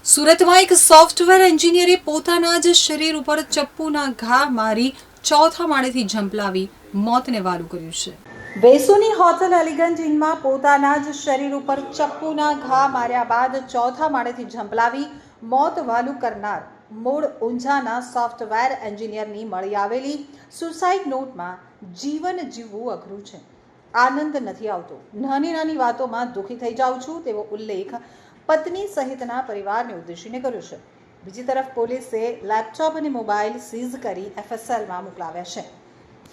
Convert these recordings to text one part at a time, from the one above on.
સુરતમાં એક સોફ્ટવેર એન્જિનિયરે પોતાના જ શરીર ઉપર ચપ્પુના ઘા મારી ચોથા માળેથી ઝંપલાવી મોતને વાલું કર્યું છે. વેસુની હોટલ એલિગન્ટ ઇનમાં પોતાના જ શરીર ઉપર ચપ્પુના ઘા માર્યા બાદ ચોથા માળેથી ઝંપલાવી મોત વાલું કરનાર મૂળ ઊંઝાના સોફ્ટવેર એન્જિનિયરની મળી આવેલી સુસાઇડ નોટમાં જીવન જીવવું અઘરું છે. આનંદ નથી આવતો. નાની નાની વાતોમાં દુઃખી થઈ જાઉં છું તેવો ઉલ્લેખ પત્ની સહિતના પરિવારને ઉદ્દેશીને કર્યો છે. બીજી તરફ પોલીસે લેપટોપ અને મોબાઈલ સીઝ કરી એફએસએલમાં મોકલાવ્યા છે.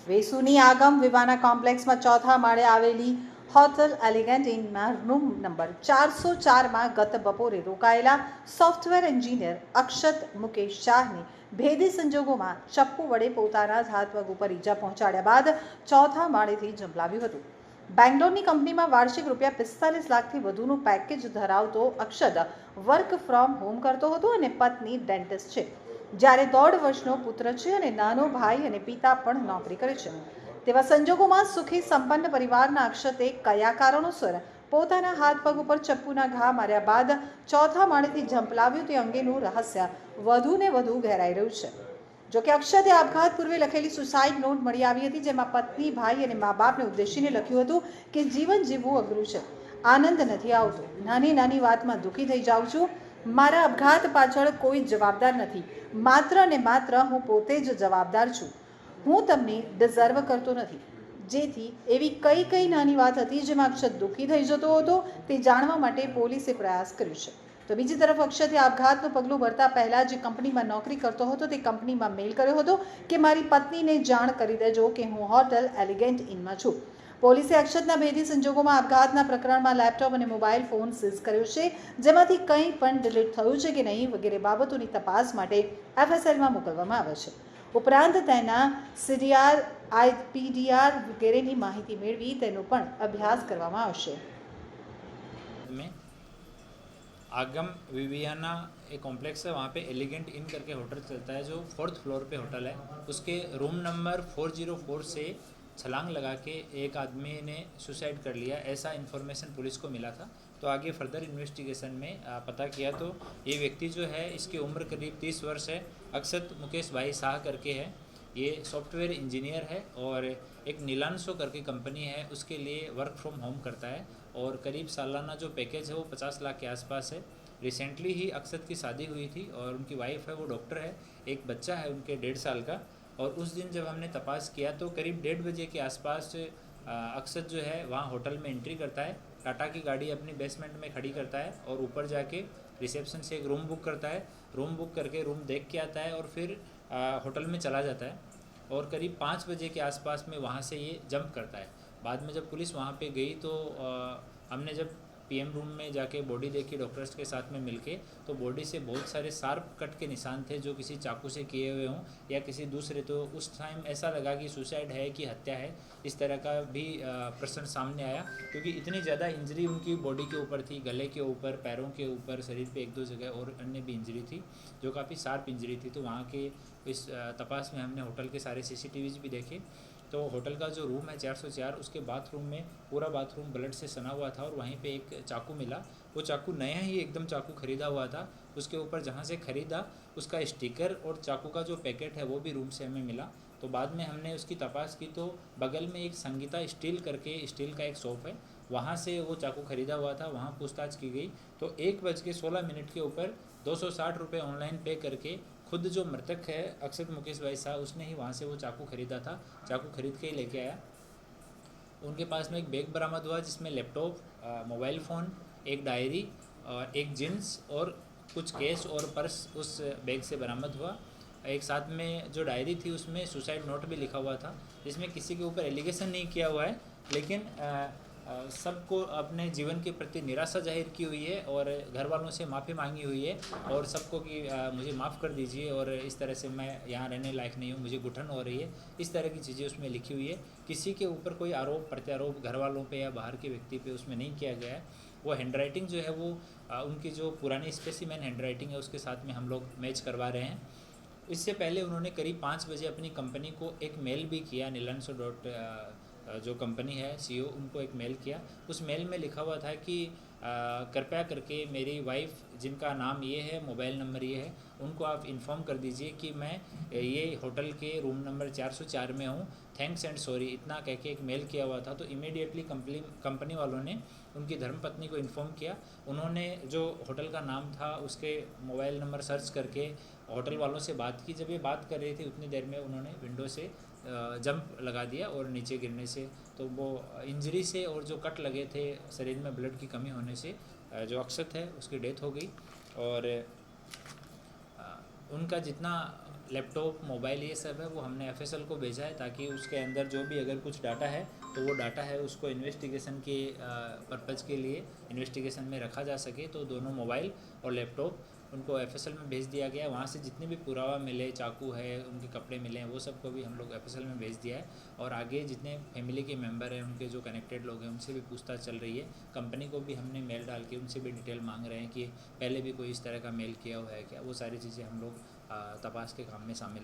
વેસુની આગમ વિવાના કોમ્પ્લેક્સમાં ચોથા માળે આવેલી હોટલ એલિગન્ટ ઇનમાં રૂમ નંબર 404માં ગત બપોરે રોકાયેલા સોફ્ટવેર એન્જિનિયર અક્ષત મુકેશ શાહની ભેદી સંજોગોમાં ચપ્પુ વડે પોતાના જ હાથ પગ ઉપર ઈજા પહોંચાડ્યા બાદ ચોથા માળેથી ઝંપલાવ્યું હતું. બેંગ્લોરની કંપનીમાં વાર્ષિક ₹45 લાખથી વધુનું પેકેજ ધરાવતો અક્ષત વર્ક ફ્રોમ હોમ કરતો હતો અને પત્ની ડેન્ટિસ્ટ છે, જ્યારે 1.5 વર્ષનો પુત્ર છે અને નાનો ભાઈ અને પિતા પણ નોકરી કરે છે. તેવા સંજોગોમાં સુખી સંપન્ન પરિવારના અક્ષતે કયા કારણોસર પોતાના હાથ પગ ઉપર ચપ્પુના ઘા માર્યા બાદ ચોથા માળેથી ઝંપલાવ્યું તે અંગેનું રહસ્ય વધુ ને વધુ ઘેરાઈ રહ્યું છે. જોકે અક્ષતે આપઘાત પૂર્વે લખેલી સુસાઇડ નોટ મળી આવી હતી, જેમાં પત્ની, ભાઈ અને મા બાપને ઉદ્દેશીને લખ્યું હતું કે જીવન જીવવું અઘરું છે, આનંદ નથી આવતો, નાની નાની વાતમાં દુઃખી થઈ જાઉં છું, મારા આપઘાત પાછળ કોઈ જવાબદાર નથી, માત્ર ને માત્ર હું પોતે જ જવાબદાર છું, હું તમને ડિઝર્વ કરતો નથી. જેથી એવી કઈ નાની વાત હતી જેમાં અક્ષત દુઃખી થઈ જતો હતો તે જાણવા માટે પોલીસે પ્રયાસ કર્યો છે. તો બીજી તરફ અક્ષતે આપઘાતનું પગલું ભરતા પહેલાં જે કંપનીમાં નોકરી કરતો હતો તે કંપનીમાં મેલ કર્યો હતો કે મારી પત્નીને જાણ કરી દેજો કે હું હોટલ એલિગન્ટ ઇનમાં છું. પોલીસે અક્ષતના ભેદી સંજોગોમાં આપઘાતના પ્રકરણમાં લેપટોપ અને મોબાઈલ ફોન સીઝ કર્યો છે, જેમાંથી કંઈ પણ ડિલીટ થયું છે કે નહીં વગેરે બાબતોની તપાસ માટે એફએસએલમાં મોકલવામાં આવે છે. ઉપરાંત તેના સીડીઆર, આઈપીડીઆર વગેરેની માહિતી મેળવી તેનો પણ અભ્યાસ કરવામાં આવશે. आगम विवियाना एक कॉम्प्लेक्स है, वहाँ पे एलिगेंट इन करके होटल चलता है जो 4th फ्लोर पे होटल है. उसके रूम नंबर 404 से छलांग लगा के एक आदमी ने सुसाइड कर लिया, ऐसा इन्फॉर्मेशन पुलिस को मिला था. तो आगे फर्दर इन्वेस्टिगेशन में पता किया तो ये व्यक्ति जो है इसकी उम्र करीब 30 वर्ष है. अक्षत मुकेश भाई शाह करके है. ये सॉफ्टवेयर इंजीनियर है और एक नीलांशो करके कंपनी है, उसके लिए वर्क फ्रॉम होम करता है और करीब सालाना जो पैकेज है वो 50 लाख के आसपास है. रिसेंटली ही अक्षत की शादी हुई थी और उनकी वाइफ है वो डॉक्टर है, एक बच्चा है उनके 1.5 साल का. और उस दिन जब हमने तपास किया तो करीब 1:30 बजे के आसपास अक्षत जो है वहाँ होटल में एंट्री करता है, टाटा की गाड़ी अपनी बेसमेंट में खड़ी करता है और ऊपर जाके रिसेप्शन से एक रूम बुक करता है. रूम बुक करके रूम देख के आता है और फिर होटल में चला जाता है और करीब 5 बजे के आसपास में वहाँ से ये जंप करता है. बाद में जब पुलिस वहाँ पे गई तो हमने जब पीएम रूम में जाके बॉडी देखी डॉक्टर्स के साथ में मिलके, तो बॉडी से बहुत सारे शार्प कट के निशान थे जो किसी चाकू से किए हुए हों या किसी दूसरे. तो उस टाइम ऐसा लगा कि सुसाइड है कि हत्या है, इस तरह का भी प्रश्न सामने आया क्योंकि इतनी ज़्यादा इंजरी उनकी बॉडी के ऊपर थी, गले के ऊपर, पैरों के ऊपर, शरीर पे 1-2 जगह और अन्य भी इंजरी थी जो काफ़ी शार्प इंजरी थी. तो वहाँ के इस तपास में हमने होटल के सारे CCTVs भी देखे तो होटल का जो रूम है 404, उसके बाथरूम में पूरा बाथरूम ब्लड से सना हुआ था और वहीं पे एक चाकू मिला. वो चाकू नया ही एकदम चाकू ख़रीदा हुआ था. उसके ऊपर जहाँ से ख़रीदा उसका स्टिकर और चाकू का जो पैकेट है वो भी रूम से हमें मिला. तो बाद में हमने उसकी तपास की तो बगल में एक संगीता स्टील करके स्टील का एक शॉप है, वहाँ से वो चाकू ख़रीदा हुआ था. वहाँ पूछताछ की गई तो 1:16 के ऊपर 260 रुपये ऑनलाइन पे करके खुद जो मृतक है अक्षत मुकेश भाई साहब, उसने ही वहाँ से वो चाकू ख़रीदा था. चाकू ख़रीद के ही लेके आया. उनके पास में एक बैग बरामद हुआ जिसमें लैपटॉप, मोबाइल फ़ोन, एक डायरी और एक जीन्स और कुछ कैश और पर्स उस बैग से बरामद हुआ. एक साथ में जो डायरी थी उसमें सुसाइड नोट भी लिखा हुआ था, जिसमें किसी के ऊपर एलिगेशन नहीं किया हुआ है, लेकिन सबको अपने जीवन के प्रति निराशा जाहिर की हुई है और घर वालों से माफ़ी मांगी हुई है और सबको कि मुझे माफ़ कर दीजिए और इस तरह से मैं यहाँ रहने लायक नहीं हूँ, मुझे घुटन हो रही है, इस तरह की चीज़ें उसमें लिखी हुई है. किसी के ऊपर कोई आरोप प्रत्यारोप घर वालों पे या बाहर के व्यक्ति पे उसमें नहीं किया गया है. वो हैंडराइटिंग जो है वो उनकी जो पुरानी स्पेसिमेन हैंडराइटिंग है उसके साथ में हम लोग मैच करवा रहे हैं. इससे पहले उन्होंने करीब 5 बजे अपनी कंपनी को एक मेल भी किया, नीलांशो जो कंपनी है CEO, उनको एक मेल किया. उस मेल में लिखा हुआ था कि कृपया करके मेरी वाइफ जिनका नाम ये है, मोबाइल नंबर ये है, उनको आप इन्फॉर्म कर दीजिए कि मैं ये होटल के रूम नंबर 404 में हूँ, थैंक्स एंड सॉरी इतना कह के एक मेल किया हुआ था। तो इमीडिएटली कंपनी वालों ने उनकी धर्मपत्नी को इन्फॉर्म किया। उन्होंने जो होटल का नाम था उसके मोबाइल नंबर सर्च करके होटल वालों से बात की। जब ये बात कर रही थी उतनी देर में उन्होंने विंडो से जंप लगा दिया और नीचे गिरने से तो वो इंजरी से और जो कट लगे थे शरीर में ब्लड की कमी होने से जो अक्षत है उसकी डेथ हो गई। और उनका जितना लैपटॉप मोबाइल ये सब है वो हमने एफएसएल को भेजा है ताकि उसके अंदर जो भी अगर कुछ डाटा है तो वो डाटा है उसको इन्वेस्टिगेशन के पर्पज़ के लिए इन्वेस्टिगेशन में रखा जा सके। तो दोनों मोबाइल और लैपटॉप उनको एफएसएल में भेज दिया गया। वहाँ से जितने भी पुरावा मिले, चाकू है, उनके कपड़े मिले हैं, वो सबको भी हम लोग एफएसएल में भेज दिया है। और आगे जितने फैमिली के मेंबर हैं, उनके जो कनेक्टेड लोग हैं, उनसे भी पूछताछ चल रही है। कंपनी को भी हमने मेल डाल के उनसे भी डिटेल मांग रहे हैं कि पहले भी कोई इस तरह का मेल किया हुआ है क्या। वो सारी चीज़ें हम लोग तपास के काम में शामिल